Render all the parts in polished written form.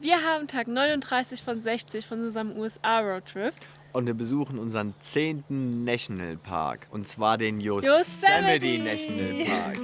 Wir haben Tag 39 von 60 von unserem USA-Roadtrip. Und wir besuchen unseren 10. Nationalpark. Und zwar den Yosemite Nationalpark.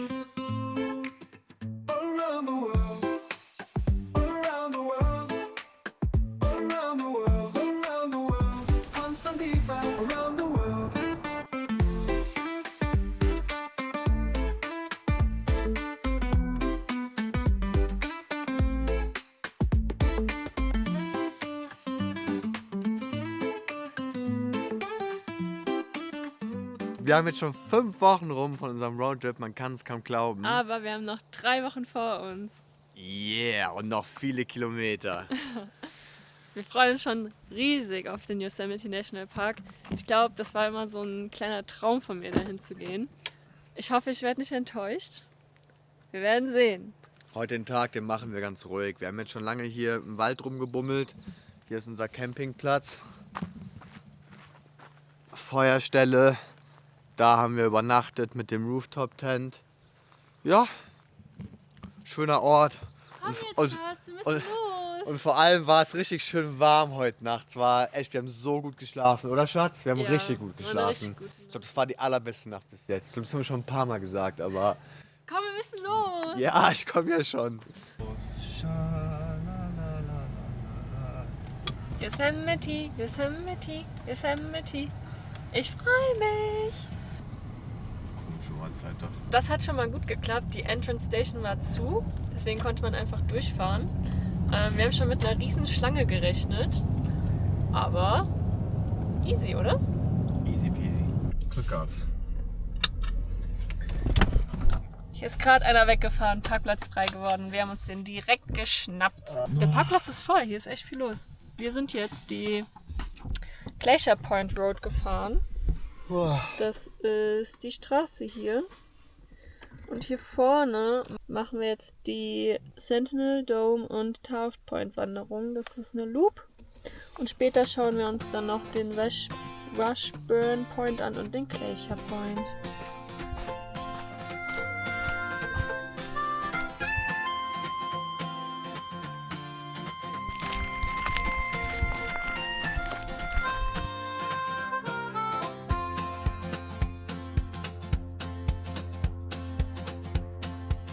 Wir haben jetzt schon 5 Wochen rum von unserem Roadtrip, man kann es kaum glauben. Aber wir haben noch 3 Wochen vor uns. Yeah, und noch viele Kilometer. Wir freuen uns schon riesig auf den Yosemite National Park. Ich glaube, das war immer so ein kleiner Traum von mir, dahin zu gehen. Ich hoffe, ich werde nicht enttäuscht. Wir werden sehen. Heute den Tag, den machen wir ganz ruhig. Wir haben jetzt schon lange hier im Wald rumgebummelt. Hier ist unser Campingplatz. Feuerstelle. Da haben wir übernachtet mit dem Rooftop-Tent. Ja, schöner Ort. Komm jetzt, Schatz, wir müssen los. Und vor allem war es richtig schön warm heute Nacht. Wir haben so gut geschlafen, oder Schatz? Wir haben Ja, richtig gut war eine geschlafen. richtig gute Nacht. Ich glaube, das war die allerbeste Nacht bis jetzt. Ich glaube, das haben wir schon ein paar Mal gesagt, aber Komm, wir müssen los. ja, ich komme ja schon. Yosemite, Yosemite, Yosemite. Ich freue mich. Das hat schon mal gut geklappt. Die Entrance Station war zu, deswegen konnte man einfach durchfahren. Wir haben schon mit einer riesen Schlange gerechnet, aber easy, oder? Easy peasy. Glück gehabt. Hier ist gerade einer weggefahren, Parkplatz frei geworden. Wir haben uns den direkt geschnappt. Der Parkplatz ist voll, hier ist echt viel los. Wir sind jetzt die Glacier Point Road gefahren. Das ist die Straße hier. Und hier vorne machen wir jetzt die Sentinel, Dome und Taft Point Wanderung. Das ist eine Loop. Und später schauen wir uns dann noch den Washburn Point an und den Glacier Point.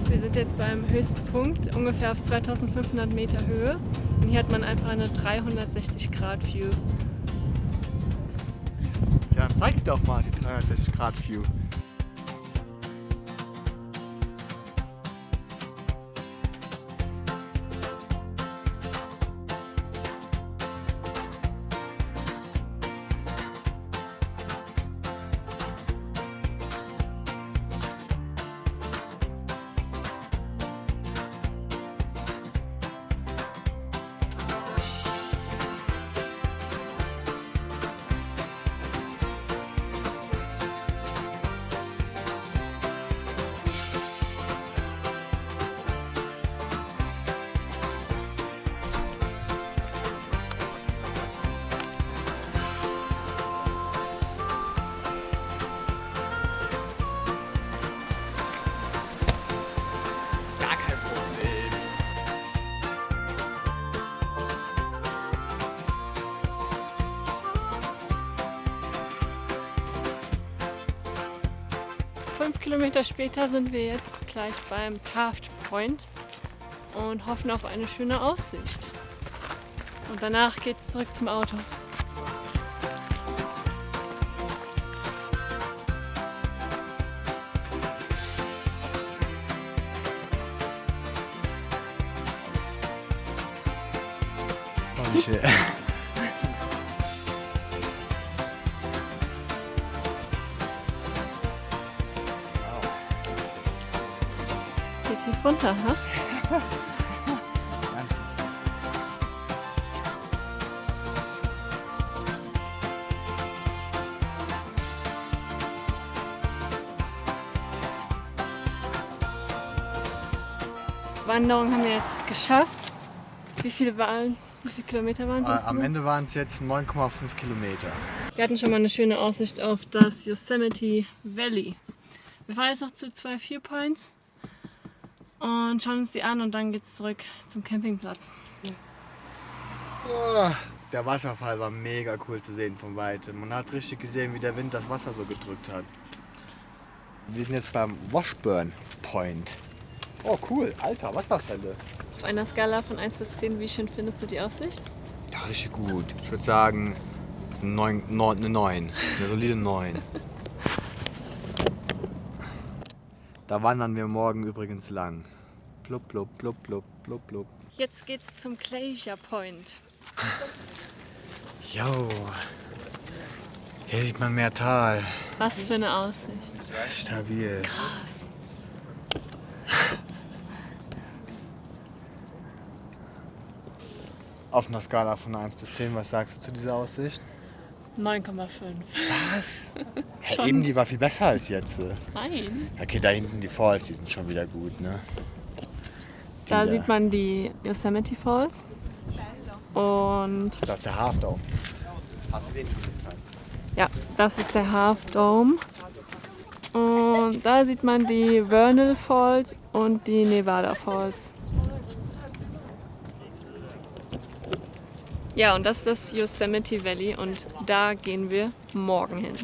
Wir sind jetzt beim höchsten Punkt, ungefähr auf 2500 Meter Höhe. Und hier hat man einfach eine 360-Grad-View. Ja, zeig doch mal die 360-Grad-View. Gar kein Problem. Fünf Kilometer später sind wir jetzt gleich beim Taft Point und hoffen auf eine schöne Aussicht. Und danach geht's zurück zum Auto. Oh, shit. Geht tief runter, ha? Wanderung haben wir jetzt geschafft. Wie viele waren es? Wie viele Kilometer waren es? Am Ende waren es jetzt 9,5 Kilometer. Wir hatten schon mal eine schöne Aussicht auf das Yosemite Valley. Wir fahren jetzt noch zu 2 Viewpoints und schauen uns die an und dann geht's zurück zum Campingplatz. Oh, der Wasserfall war mega cool zu sehen von Weitem. Man hat richtig gesehen, wie der Wind das Wasser so gedrückt hat. Wir sind jetzt beim Washburn Point. Oh cool, alter, Wasserfälle. Auf einer Skala von 1 bis 10, wie schön findest du die Aussicht? Ja, richtig gut. Ich würde sagen, eine 9. Eine solide 9. Da wandern wir morgen übrigens lang. Blub, blub, blub, blub, blub, blub. Jetzt geht's zum Glacier Point. Jo, hier sieht man mehr Tal. Was für eine Aussicht. Stabil. Krass. Auf einer Skala von 1 bis 10, was sagst du zu dieser Aussicht? 9,5. Was? Ja, eben, die war viel besser als jetzt. Nein. Okay, da hinten die Falls, die sind schon wieder gut, ne? Da sieht man die Yosemite Falls. Und Das ist der Half Dome. Hast du den schon gezeigt? ja, das ist der Half Dome. Und da sieht man die Vernal Falls und die Nevada Falls. Ja, und das ist das Yosemite Valley und da gehen wir morgen hin.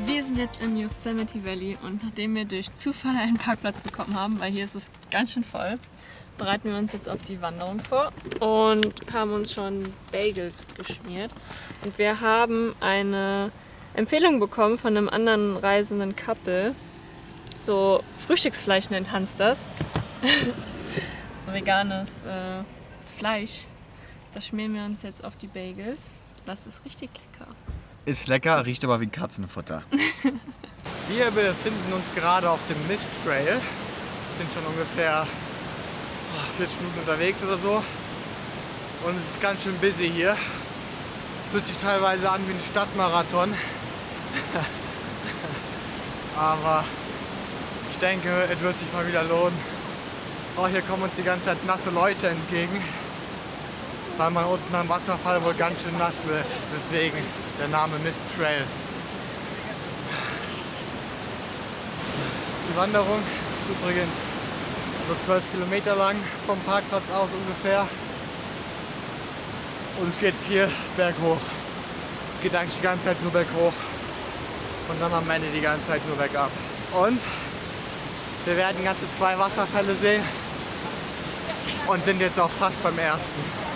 Wir sind jetzt im Yosemite Valley und nachdem wir durch Zufall einen Parkplatz bekommen haben, weil hier ist es ganz schön voll, bereiten wir uns jetzt auf die Wanderung vor und haben uns schon Bagels geschmiert. Und wir haben eine Empfehlung bekommen von einem anderen reisenden Couple. So Frühstücksfleisch nennt Hans das. So veganes Fleisch. Das schmieren wir uns jetzt auf die Bagels. Das ist richtig lecker. Ist lecker, riecht aber wie Katzenfutter. Wir befinden uns gerade auf dem Mist Trail. Sind schon ungefähr 40 Minuten unterwegs oder so. Und es ist ganz schön busy hier. Fühlt sich teilweise an wie ein Stadtmarathon. Aber ich denke, es wird sich mal wieder lohnen. Oh, hier kommen uns die ganze Zeit nasse Leute entgegen. Weil man unten am Wasserfall wohl ganz schön nass wird. Deswegen der Name Mist Trail. Die Wanderung ist übrigens so 12 Kilometer lang vom Parkplatz aus ungefähr. Und es geht viel berghoch. Es geht eigentlich die ganze Zeit nur berghoch. Und dann am Ende die ganze Zeit nur bergab. Und wir werden ganze 2 Wasserfälle sehen. Und sind jetzt auch fast beim ersten.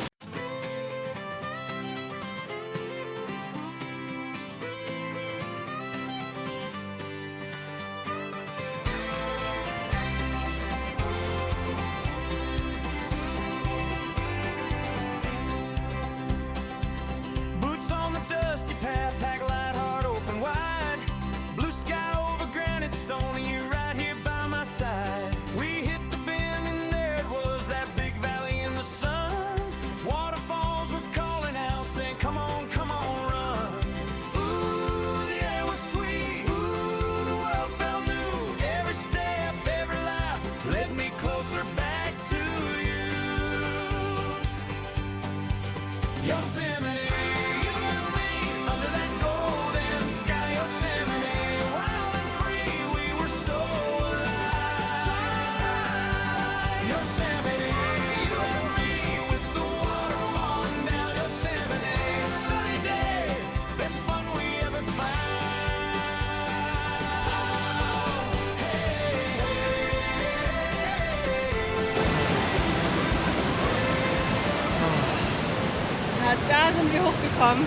Ja, da sind wir hochgekommen.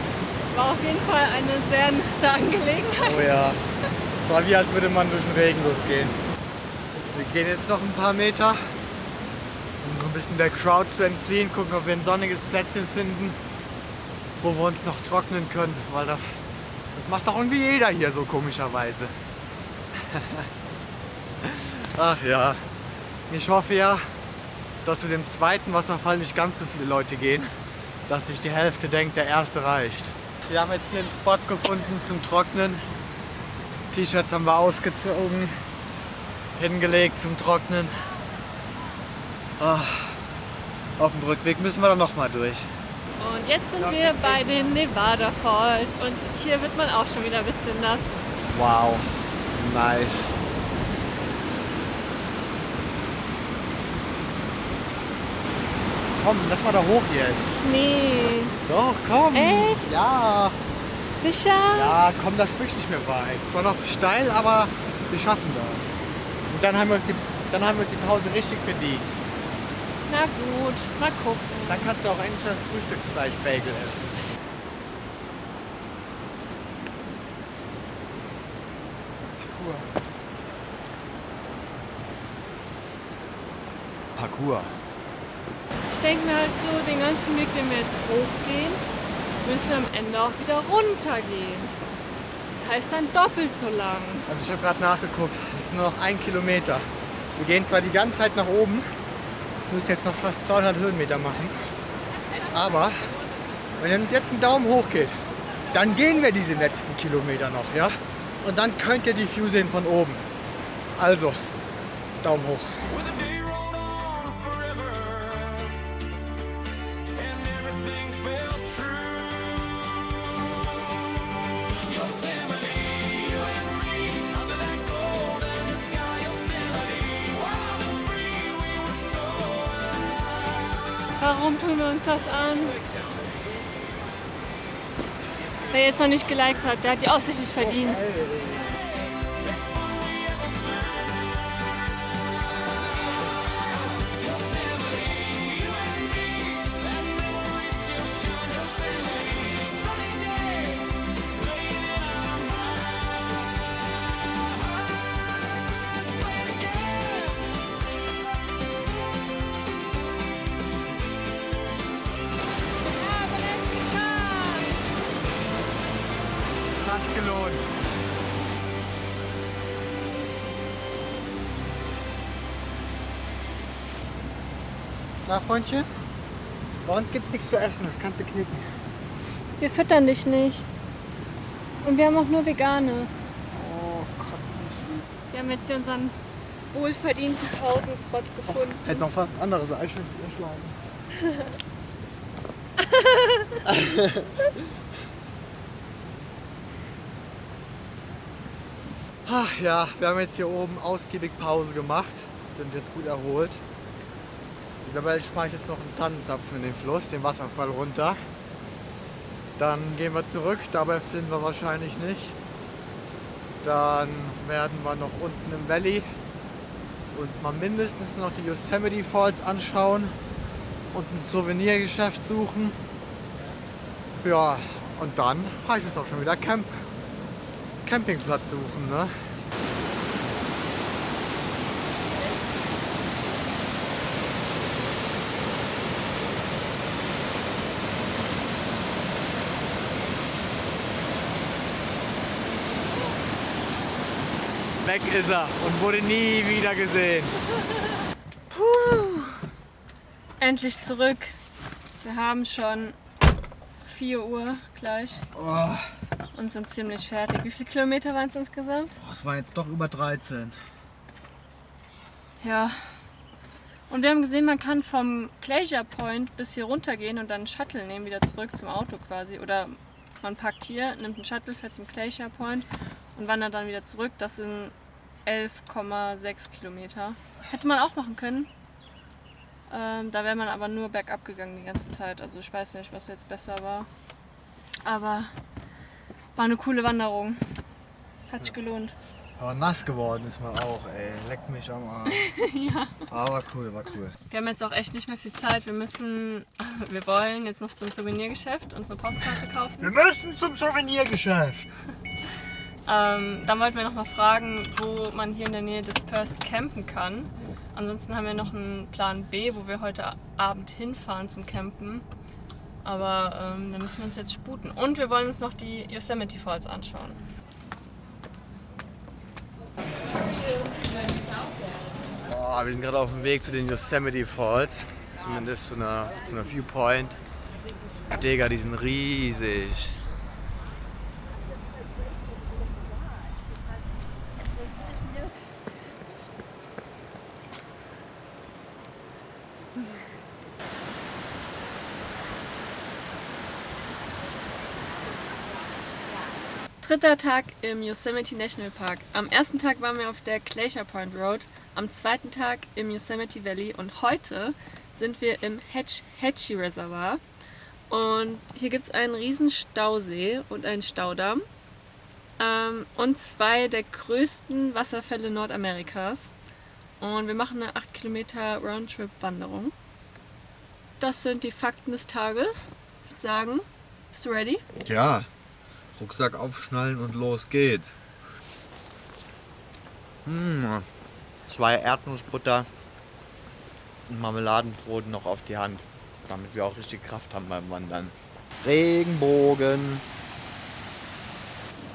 War auf jeden Fall eine sehr nasse Angelegenheit. Oh ja, es war wie als würde man durch den Regen losgehen. Wir gehen jetzt noch ein paar Meter, um so ein bisschen der Crowd zu entfliehen, gucken, ob wir ein sonniges Plätzchen finden, wo wir uns noch trocknen können, weil das macht doch irgendwie jeder hier so komischerweise. Ach ja, ich hoffe ja, dass zu dem zweiten Wasserfall nicht ganz so viele Leute gehen, dass sich die Hälfte denkt, der erste reicht. Wir haben jetzt hier einen Spot gefunden zum Trocknen. T-Shirts haben wir ausgezogen, hingelegt zum Trocknen. Auf dem Rückweg müssen wir dann nochmal durch. Und jetzt sind wir bei den Nevada Falls und hier wird man auch schon wieder ein bisschen nass. Wow, nice. Komm, lass mal da hoch jetzt. Nee. Doch, komm. Echt? Ja. Sicher? Ja, komm, das ist wirklich nicht mehr weit. Zwar noch steil, aber wir schaffen das. Und dann haben wir uns die Pause richtig verdient. Na gut, mal gucken. Dann kannst du auch endlich ein Frühstücksfleisch-Bagel essen. Parkour. Ich denke mir halt so, den ganzen Weg, den wir jetzt hochgehen, müssen wir am Ende auch wieder runtergehen. Das heißt dann doppelt so lang. Also ich habe gerade nachgeguckt, es ist nur noch 1 Kilometer. Wir gehen zwar die ganze Zeit nach oben, müssen jetzt noch fast 200 Höhenmeter machen. Aber wenn uns jetzt ein Daumen hoch geht, dann gehen wir diese letzten Kilometer noch, ja? Und dann könnt ihr die View sehen von oben. Also, Daumen hoch. Warum tun wir uns das an? Wer jetzt noch nicht geliked hat, der hat die Aussicht nicht verdient. Hat's gelohnt. Na, Freundchen? Bei uns gibt's nichts zu essen, das kannst du knicken. Wir füttern dich nicht. Und wir haben auch nur Veganes. Oh Gott, wie Wir haben jetzt hier unseren wohlverdienten Pausenspot gefunden. hätte noch fast anderes Eichhörnchen erschlagen. Ach ja, wir haben jetzt hier oben ausgiebig Pause gemacht, sind jetzt gut erholt. Isabel schmeißt jetzt noch einen Tannenzapfen in den Fluss, den Wasserfall runter. Dann gehen wir zurück, dabei filmen wir wahrscheinlich nicht. Dann werden wir noch unten im Valley uns mal mindestens noch die Yosemite Falls anschauen und ein Souvenirgeschäft suchen. Ja, und dann heißt es auch schon wieder Campingplatz suchen, ne? Weg ist er und wurde nie wieder gesehen. Puh. Endlich zurück. Wir haben schon 4 Uhr gleich Oh, und sind ziemlich fertig. Wie viele Kilometer waren es insgesamt? es waren jetzt doch über 13. Ja. Und wir haben gesehen, man kann vom Glacier Point bis hier runter gehen und dann einen Shuttle nehmen, wieder zurück zum Auto quasi. Oder man parkt hier, nimmt einen Shuttle, fährt zum Glacier Point und wandert dann wieder zurück. Das sind 11,6 Kilometer. Hätte man auch machen können. Da wäre man aber nur bergab gegangen die ganze Zeit. Also ich weiß nicht, was jetzt besser war. Aber war eine coole Wanderung. Hat sich gelohnt. Aber nass geworden ist man auch, ey. Leck mich am Arsch. Ja. Aber cool, war cool. Wir haben jetzt auch echt nicht mehr viel Zeit. Wir wollen jetzt noch zum Souvenirgeschäft uns eine Postkarte kaufen. Wir müssen zum Souvenirgeschäft. Dann wollten wir noch mal fragen, wo man hier in der Nähe des Perth campen kann. Ansonsten haben wir noch einen Plan B, wo wir heute Abend hinfahren zum Campen. Aber da müssen wir uns jetzt sputen. Und wir wollen uns noch die Yosemite Falls anschauen. Oh, wir sind gerade auf dem Weg zu den Yosemite Falls. Zumindest zu einer Viewpoint. Digga, die sind riesig. Dritter Tag im Yosemite National Park. Am ersten Tag waren wir auf der Glacier Point Road, am zweiten Tag im Yosemite Valley und heute sind wir im Hetch Hetchy Reservoir. Und hier gibt es einen riesen Stausee und einen Staudamm und 2 der größten Wasserfälle Nordamerikas. Und wir machen eine 8 Kilometer Roundtrip-Wanderung. Das sind die Fakten des Tages. Ich würde sagen, bist du ready? Ja, Rucksack aufschnallen und los geht's. 2 Erdnussbutter und Marmeladenbrot noch auf die Hand, damit wir auch richtig Kraft haben beim Wandern. Regenbogen.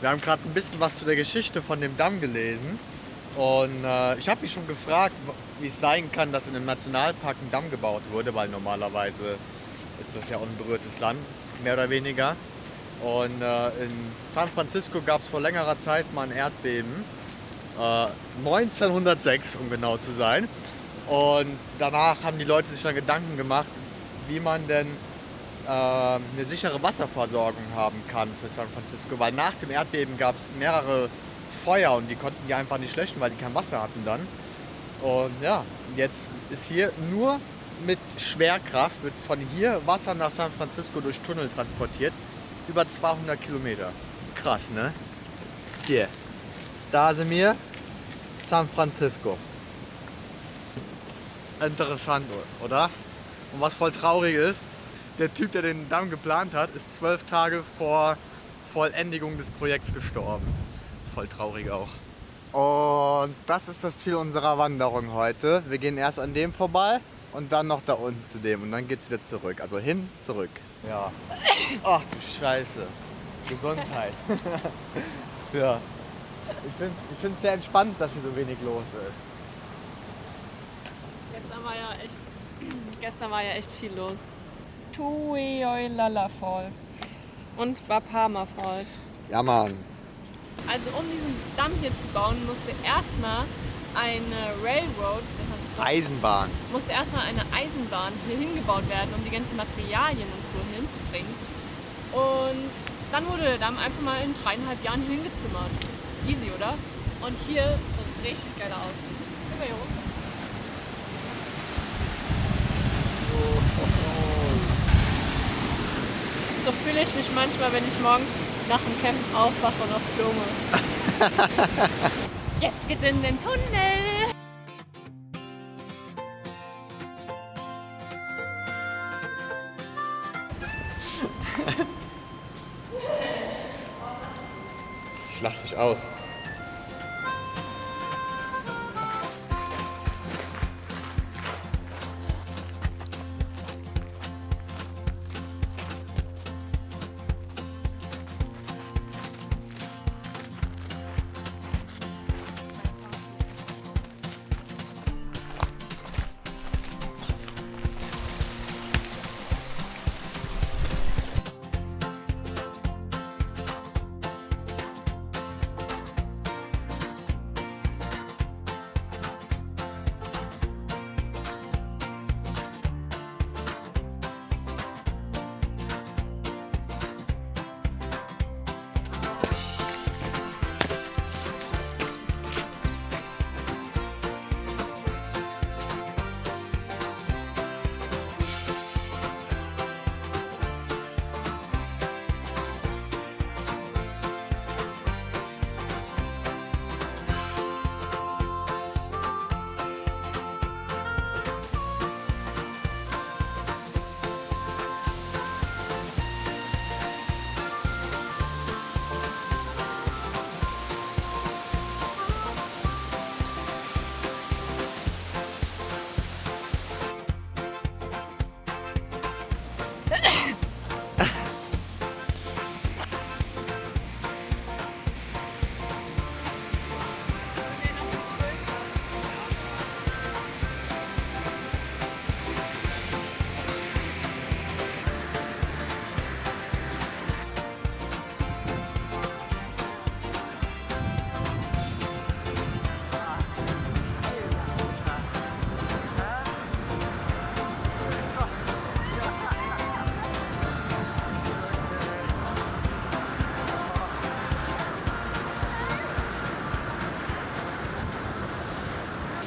Wir haben gerade ein bisschen was zu der Geschichte von dem Damm gelesen. Und ich habe mich schon gefragt, wie es sein kann, dass in einem Nationalpark ein Damm gebaut wurde, weil normalerweise ist das ja unberührtes Land, mehr oder weniger. Und in San Francisco gab es vor längerer Zeit mal ein Erdbeben, 1906 um genau zu sein. Und danach haben die Leute sich dann Gedanken gemacht, wie man denn eine sichere Wasserversorgung haben kann für San Francisco, weil nach dem Erdbeben gab es mehrere Feuer und die konnten die einfach nicht löschen, weil die kein Wasser hatten dann. Und ja, jetzt ist hier nur mit Schwerkraft, wird von hier Wasser nach San Francisco durch Tunnel transportiert, über 200 Kilometer. Krass, ne? Hier, da sind wir, San Francisco. Interessant, oder? Und was voll traurig ist, der Typ, der den Damm geplant hat, ist 12 Tage vor Vollendigung des Projekts gestorben. Voll traurig auch. Und das ist das Ziel unserer Wanderung heute. Wir gehen erst an dem vorbei und dann noch da unten zu dem und dann geht's wieder zurück. Also hin, zurück. Ja. Ach du Scheiße. Gesundheit. Ja. Ich find's sehr entspannt, dass hier so wenig los ist. Gestern war ja echt viel los. Tueoilala Falls und Wapama Falls. Ja, Mann. Also um diesen Damm hier zu bauen, musste erstmal eine Railroad, Eisenbahn. musste erstmal eine Eisenbahn hier hingebaut werden, um die ganzen Materialien und so hier hinzubringen. Und dann wurde der Damm einfach mal in 3,5 Jahren hier hingezimmert. Easy, oder? Und hier so richtig geiler aussieht. Gehen wir hier runter. So fühle ich mich manchmal, wenn ich morgens nach dem Camp aufwache und auf Klo muss. Jetzt geht's in den Tunnel! Ich lach dich aus.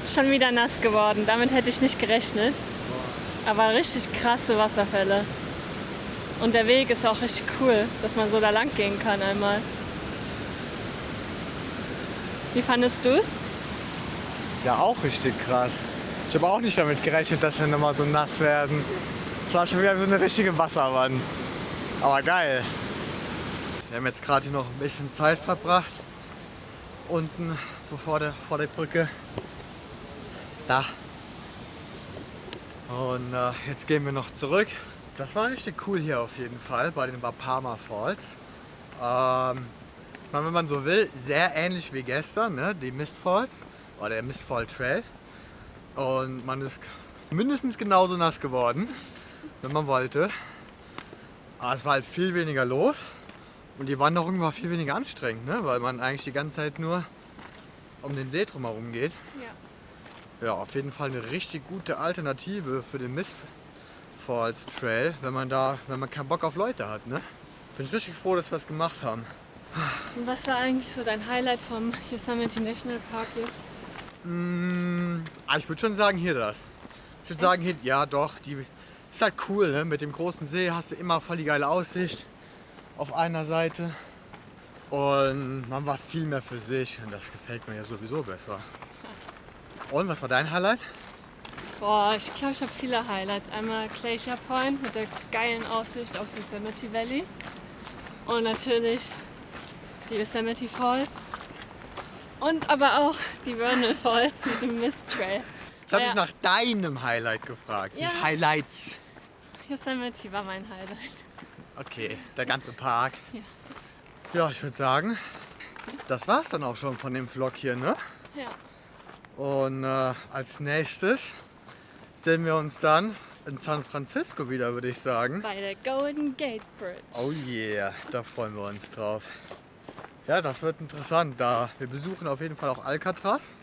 Schon wieder nass geworden. Damit hätte ich nicht gerechnet. Aber richtig krasse Wasserfälle. Und der Weg ist auch richtig cool, dass man so da lang gehen kann einmal. Wie fandest du es? Ja, auch richtig krass. Ich habe auch nicht damit gerechnet, dass wir nochmal so nass werden. Es war schon wieder so eine richtige Wasserwand. Aber geil. Wir haben jetzt gerade hier noch ein bisschen Zeit verbracht. Unten vor der Brücke. Da. Und jetzt gehen wir noch zurück. Das war richtig cool hier auf jeden Fall bei den Wapama Falls. Ich meine, wenn man so will, sehr ähnlich wie gestern, ne? Die Mist Falls oder der Mistfall Trail. Und man ist mindestens genauso nass geworden, wenn man wollte. Aber es war halt viel weniger los und die Wanderung war viel weniger anstrengend, ne? Weil man eigentlich die ganze Zeit nur um den See drumherum geht. Ja. Ja, auf jeden Fall eine richtig gute Alternative für den Mist Falls Trail, wenn man keinen Bock auf Leute hat, ne? Bin ich richtig froh, dass wir es gemacht haben. Und was war eigentlich so dein Highlight vom Yosemite National Park jetzt? Ich würde schon sagen, hier das. Ich würde sagen, hier, ja doch, die ist halt cool, ne? Mit dem großen See hast du immer voll die geile Aussicht auf einer Seite. Und man war viel mehr für sich und das gefällt mir ja sowieso besser. Und was war dein Highlight? Boah, ich glaube, ich habe viele Highlights. Einmal Glacier Point mit der geilen Aussicht aufs Yosemite Valley. Und natürlich die Yosemite Falls. Und aber auch die Vernal Falls mit dem Mist Trail. Ich habe dich nach deinem Highlight gefragt, Ja. nicht Highlights. Yosemite war mein Highlight. Okay, der ganze Park. Ja. Ja, ich würde sagen, das war's dann auch schon von dem Vlog hier, ne? Ja. Und als nächstes sehen wir uns dann in San Francisco wieder, würde ich sagen. Bei der Golden Gate Bridge. Oh yeah, da freuen wir uns drauf. Ja, das wird interessant. Wir besuchen auf jeden Fall auch Alcatraz.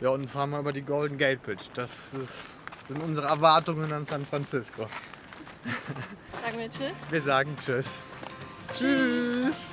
Ja, und fahren mal über die Golden Gate Bridge. Sind unsere Erwartungen an San Francisco. Sagen wir Tschüss. Wir sagen Tschüss. Tschüss.